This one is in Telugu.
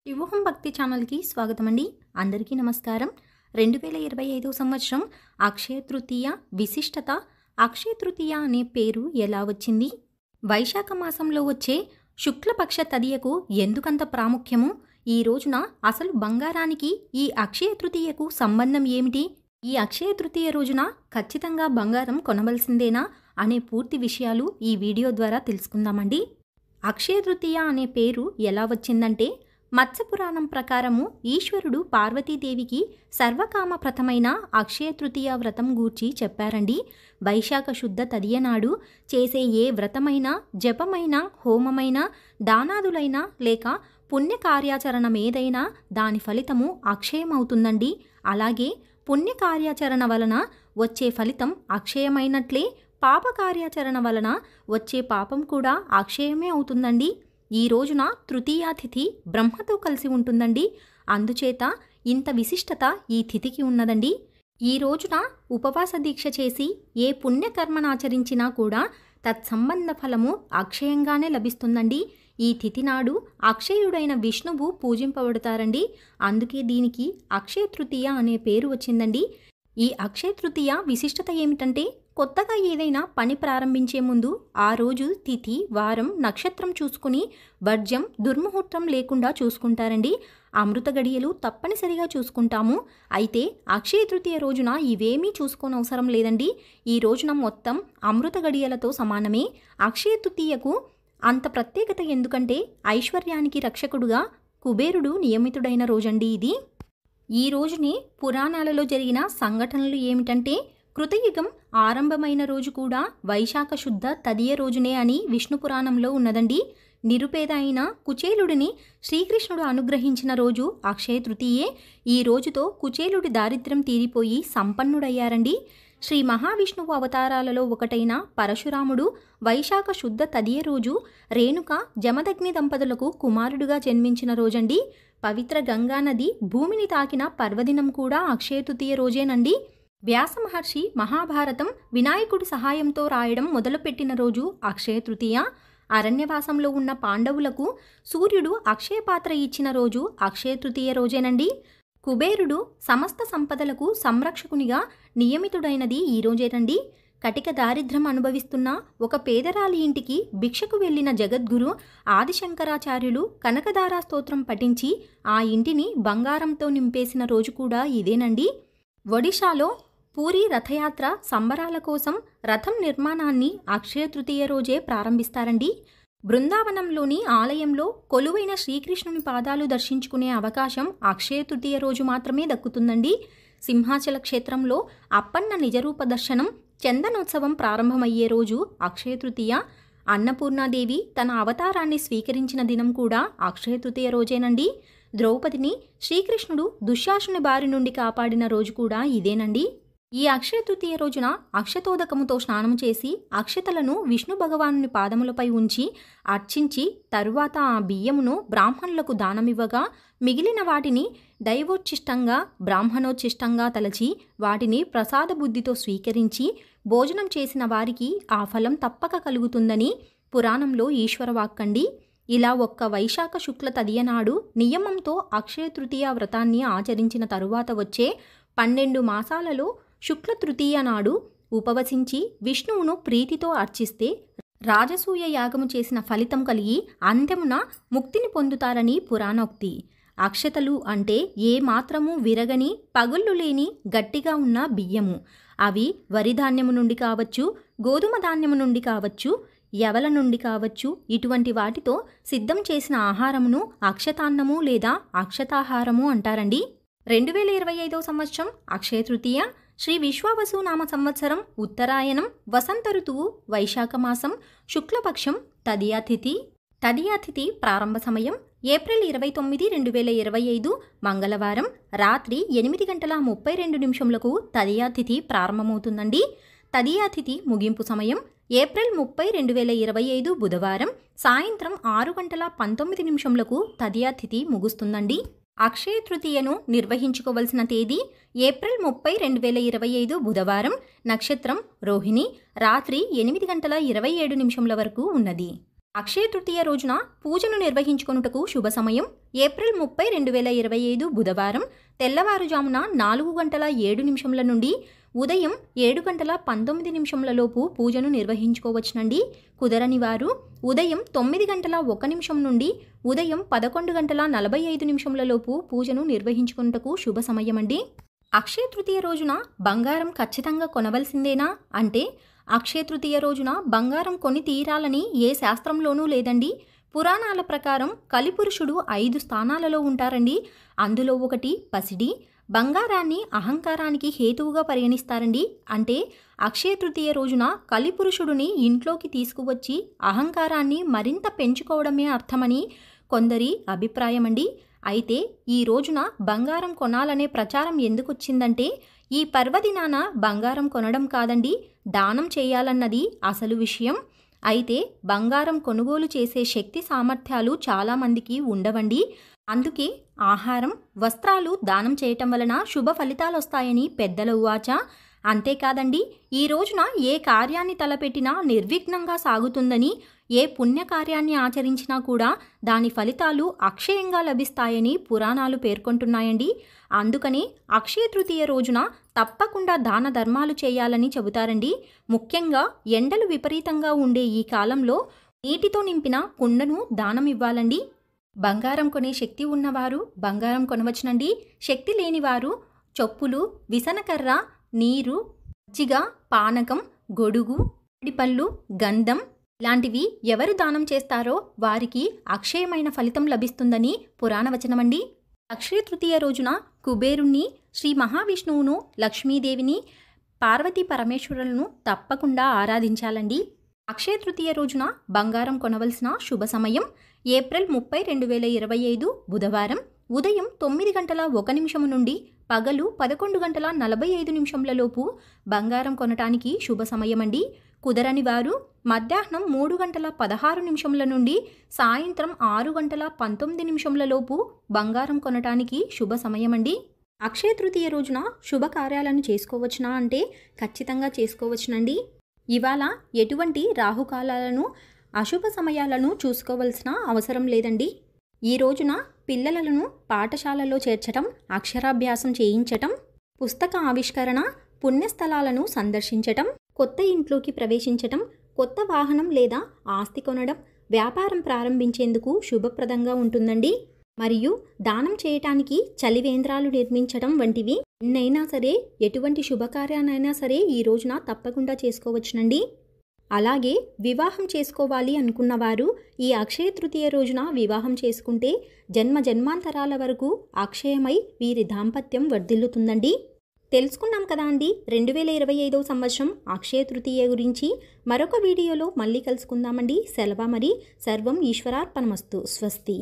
శివోహం భక్తి ఛానల్కి స్వాగతం అండి. అందరికీ నమస్కారం. 2025 సంవత్సరం అక్షయ తృతీయ విశిష్టత. అక్షయ తృతీయ అనే పేరు ఎలా వచ్చింది? వైశాఖ మాసంలో వచ్చే శుక్లపక్ష తదియకు ఎందుకంత ప్రాముఖ్యము? ఈ రోజున అసలు బంగారానికి ఈ అక్షయ తృతీయకు సంబంధం ఏమిటి? ఈ అక్షయ తృతీయ రోజున ఖచ్చితంగా బంగారం కొనవలసిందేనా అనే పూర్తి విషయాలు ఈ వీడియో ద్వారా తెలుసుకుందామండి. అక్షయ తృతీయ అనే పేరు ఎలా వచ్చిందంటే, మత్స్యపురాణం ప్రకారము ఈశ్వరుడు పార్వతీదేవికి సర్వకామప్రదమైన అక్షయ తృతీయ వ్రతం గూర్చి చెప్పారండి. వైశాఖ శుద్ధ తదియనాడు చేసే ఏ వ్రతమైనా, జపమైనా, హోమమైనా, దానాదులైనా లేక పుణ్యకార్యాచరణమేదైనా దాని ఫలితము అక్షయమవుతుందండి. అలాగే పుణ్యకార్యాచరణ వలన వచ్చే ఫలితం అక్షయమైనట్లే పాపకార్యాచరణ వలన వచ్చే పాపం కూడా అక్షయమే అవుతుందండి. ఈ రోజున తృతీయా తిథి బ్రహ్మతో కలిసి ఉంటుందండి. అందుచేత ఇంత విశిష్టత ఈ తిథికి ఉన్నదండి. ఈ రోజున ఉపవాస దీక్ష చేసి ఏ పుణ్యకర్మనాచరించినా కూడా తత్సంబంధ ఫలము అక్షయంగానే లభిస్తుందండి. ఈ తిథి నాడు అక్షయుడైన విష్ణువు పూజింపబడతారండి. అందుకే దీనికి అక్షయ తృతీయ అనే పేరు వచ్చిందండి. ఈ అక్షయ తృతీయ విశిష్టత ఏమిటంటే, కొత్తగా ఏదైనా పని ప్రారంభించే ముందు ఆ రోజు తిథి, వారం, నక్షత్రం చూసుకుని వర్జ్యం, దుర్ముహూర్తం లేకుండా చూసుకుంటారండి. అమృత గడియలు తప్పనిసరిగా చూసుకుంటాము. అయితే అక్షయ తృతీయ రోజున ఇవేమీ చూసుకోనవసరం లేదండి. ఈ రోజున మొత్తం అమృత గడియలతో సమానమే. అక్షయ తృతీయకు అంత ప్రత్యేకత ఎందుకంటే, ఐశ్వర్యానికి రక్షకుడుగా కుబేరుడు నియమితుడైన రోజండి ఇది. ఈ రోజునే పురాణాలలో జరిగిన సంఘటనలు ఏమిటంటే, కృతయుగం ఆరంభమైన రోజు కూడా వైశాఖ శుద్ధ తదియ రోజునే అని విష్ణు పురాణంలో ఉన్నదండి. నిరుపేద అయిన కుచేలుడిని శ్రీకృష్ణుడు అనుగ్రహించిన రోజు అక్షయ తృతీయే. ఈ రోజుతో కుచేలుడి దారిద్ర్యం తీరిపోయి సంపన్నుడయ్యారండి. శ్రీ మహావిష్ణువు అవతారాలలో ఒకటైన పరశురాముడు వైశాఖ శుద్ధ తదియ రోజు రేణుక జమదగ్ని దంపతులకు కుమారుడుగా జన్మించిన రోజండి. పవిత్ర గంగానది భూమిని తాకిన పర్వదినం కూడా అక్షయ తృతీయ రోజేనండి. వ్యాస మహర్షి మహాభారతం వినాయకుడి సహాయంతో రాయడం మొదలుపెట్టిన రోజు అక్షయ తృతీయ. అరణ్యవాసంలో ఉన్న పాండవులకు సూర్యుడు అక్షయ పాత్ర ఇచ్చిన రోజు అక్షయ తృతీయ రోజేనండి. కుబేరుడు సమస్త సంపదలకు సంరక్షకునిగా నియమితుడైనది ఈ రోజేనండి. కటిక దారిద్ర్యం అనుభవిస్తున్న ఒక పేదరాలి ఇంటికి భిక్షకు వెళ్లిన జగద్గురు ఆదిశంకరాచార్యులు కనకదారా స్తోత్రం పఠించి ఆ ఇంటిని బంగారంతో నింపేసిన రోజు కూడా ఇదేనండి. ఒడిశాలో పూరి రథయాత్ర సంబరాల కోసం రథం నిర్మాణాన్ని అక్షయ తృతీయ రోజే ప్రారంభిస్తారండి. బృందావనంలోని ఆలయంలో కొలువైన శ్రీకృష్ణుని పాదాలు దర్శించుకునే అవకాశం అక్షయ తృతీయ రోజు మాత్రమే దక్కుతుందండి. సింహాచల క్షేత్రంలో అప్పన్న నిజరూప దర్శనం, చందనోత్సవం ప్రారంభమయ్యే రోజు అక్షయ తృతీయ. అన్నపూర్ణాదేవి తన అవతారాన్ని స్వీకరించిన దినం కూడా అక్షయ తృతీయ రోజేనండి. ద్రౌపదిని శ్రీకృష్ణుడు దుశ్శాసుని బారి నుండి కాపాడిన రోజు కూడా ఇదేనండి. ఈ అక్షయ తృతీయ రోజున అక్షతోదకముతో స్నానం చేసి అక్షతలను విష్ణు భగవానుని పాదములపై ఉంచి అర్చించి తరువాత ఆ బియ్యమును బ్రాహ్మణులకు దానమివ్వగా మిగిలిన వాటిని దైవోచ్ఛిష్టంగా బ్రాహ్మణోచ్ఛిష్టంగా తలచి వాటిని ప్రసాద బుద్ధితో స్వీకరించి భోజనం చేసిన వారికి ఆ ఫలం తప్పక కలుగుతుందని పురాణంలో ఈశ్వరవాక్కండి. ఇలా ఒక్క వైశాఖ శుక్ల తదియనాడు నియమంతో అక్షయ తృతీయ వ్రతాన్ని ఆచరించిన తరువాత వచ్చే 12 మాసాలలో శుక్ల తృతీయ నాడు ఉపవసించి విష్ణువును ప్రీతితో అర్చిస్తే రాజసూయ యాగము చేసిన ఫలితం కలిగి అంత్యమున ముక్తిని పొందుతారని పురాణోక్తి. అక్షతలు అంటే ఏ మాత్రము విరగని పగుళ్ళు లేని గట్టిగా ఉన్న బియ్యము. అవి వరి ధాన్యము నుండి కావచ్చు, గోధుమ ధాన్యము నుండి కావచ్చు, యవల నుండి కావచ్చు. ఇటువంటి వాటితో సిద్ధం చేసిన ఆహారమును అక్షతాన్నము లేదా అక్షతాహారము అంటారండి. 2025 సంవత్సరం అక్షయ తృతీయ శ్రీ విశ్వావసు నామ సంవత్సరం ఉత్తరాయణం వసంత ఋతువు వైశాఖ మాసం శుక్లపక్షం తదియా తిథి. తదియా తిథి ప్రారంభ సమయం ఏప్రిల్ 29, 2025 మంగళవారం రాత్రి 8:32 తదియా తిథి ప్రారంభమవుతుందండి. తదియా తిథి ముగింపు సమయం ఏప్రిల్ 30, 2025 బుధవారం సాయంత్రం 6:19 తదియా తిథి ముగుస్తుందండి. అక్షయ తృతీయను నిర్వహించుకోవలసిన తేదీ ఏప్రిల్ 30, 2025 బుధవారం. నక్షత్రం రోహిణి. రాత్రి 8:27 వరకు ఉన్నది. అక్షయ తృతీయ రోజున పూజను నిర్వహించుకొనుటకు శుభ సమయం ఏప్రిల్ 30, 2025 బుధవారం తెల్లవారుజామున 4:07 నుండి ఉదయం 7:19 లోపు పూజను నిర్వహించుకోవచ్చునండి. కుదరని వారు ఉదయం 9:01 నుండి ఉదయం 11:45 లోపు పూజను నిర్వహించుకొనుటకు శుభ సమయమండి. అక్షయ తృతీయ రోజున బంగారం ఖచ్చితంగా కొనవలసిందేనా అంటే అక్షయ తృతీయ రోజున బంగారం కొని తీరాలని ఏ శాస్త్రంలోనూ లేదండి. పురాణాల ప్రకారం కలిపురుషుడు 5 స్థానాలలో ఉంటారండి. అందులో ఒకటి పసిడి. బంగారాన్ని అహంకారానికి హేతువుగా పరిగణిస్తారండి. అంటే అక్షయ తృతీయ రోజున కలిపురుషుడిని ఇంట్లోకి తీసుకువచ్చి అహంకారాన్ని మరింత పెంచుకోవడమే అర్థమని కొందరి అభిప్రాయమండి. అయితే ఈ రోజున బంగారం కొనాలనే ప్రచారం ఎందుకొచ్చిందంటే ఈ పర్వదినాన బంగారం కొనడం కాదండి, దానం చేయాలన్నది అసలు విషయం. అయితే బంగారం కొనుగోలు చేసే శక్తి సామర్థ్యాలు చాలామందికి ఉండవండి. అందుకే ఆహారం, వస్త్రాలు దానం చేయటం వలన శుభ ఫలితాలు వస్తాయని పెద్దల ఉవాచ. అంతేకాదండి, ఈ రోజున ఏ కార్యాన్ని తలపెట్టినా నిర్విఘ్నంగా సాగుతుందని, ఏ పుణ్యకార్యాన్ని ఆచరించినా కూడా దాని ఫలితాలు అక్షయంగా లభిస్తాయని పురాణాలు పేర్కొంటున్నాయండి. అందుకని అక్షయ తృతీయ రోజున తప్పకుండా దాన ధర్మాలు చేయాలని చెబుతారండి. ముఖ్యంగా ఎండలు విపరీతంగా ఉండే ఈ కాలంలో నీటితో నింపిన కుండను దానం ఇవ్వాలండి. బంగారం కొనే శక్తి ఉన్నవారు బంగారం కొనవచ్చునండి. శక్తి లేనివారు చొప్పులు, విసనకర్ర, నీరు, మజ్జిగ, పానకం, గొడుగు, పళ్ళు, గంధం ఇలాంటివి ఎవరు దానం చేస్తారో వారికి అక్షయమైన ఫలితం లభిస్తుందని పురాణవచనమండి. అక్షయ తృతీయ రోజున కుబేరుణ్ణి, శ్రీ మహావిష్ణువును, లక్ష్మీదేవిని, పార్వతీ పరమేశ్వరులను తప్పకుండా ఆరాధించాలండి. అక్షయ తృతీయ రోజున బంగారం కొనవలసిన శుభ సమయం ఏప్రిల్ 30, 2025 బుధవారం ఉదయం 9:01 నుండి పగలు 11:45 లోపు బంగారం కొనటానికి శుభ సమయమండి. కుదరని వారు మధ్యాహ్నం 3:16 నుండి సాయంత్రం 6:19 లోపు బంగారం కొనటానికి శుభ సమయమండి. అక్షయ తృతీయ రోజున శుభకార్యాలను చేసుకోవచ్చునా అంటే ఖచ్చితంగా చేసుకోవచ్చునండి. ఇవాళ ఎటువంటి రాహుకాలాలను, అశుభ సమయాలను చూసుకోవాల్సిన అవసరం లేదండి. ఈ రోజున పిల్లలను పాఠశాలలో చేర్చటం, అక్షరాభ్యాసం చేయించటం, పుస్తక ఆవిష్కరణ, పుణ్యస్థలాలను సందర్శించటం, కొత్త ఇంట్లోకి ప్రవేశించటం, కొత్త వాహనం లేదా ఆస్తి కొనడం, వ్యాపారం ప్రారంభించేందుకు శుభప్రదంగా ఉంటుందండి. మరియు దానం చేయటానికి చలివేంద్రాలు నిర్మించడం వంటివి ఎన్నైనా సరే, ఎటువంటి శుభకార్యానైనా సరే ఈ రోజున తప్పకుండా చేసుకోవచ్చునండి. అలాగే వివాహం చేసుకోవాలి అనుకున్నవారు ఈ అక్షయ తృతీయ రోజున వివాహం చేసుకుంటే జన్మాంతరాల వరకు అక్షయమై వీరి దాంపత్యం వర్ధిల్లుతుందండి. తెలుసుకున్నాం కదా అండి 2025 సంవత్సరం అక్షయ తృతీయ గురించి. మరొక వీడియోలో మళ్ళీ కలుసుకుందామండి. సెలవు మరి. సర్వం ఈశ్వరార్పణమస్తు. స్వస్తి.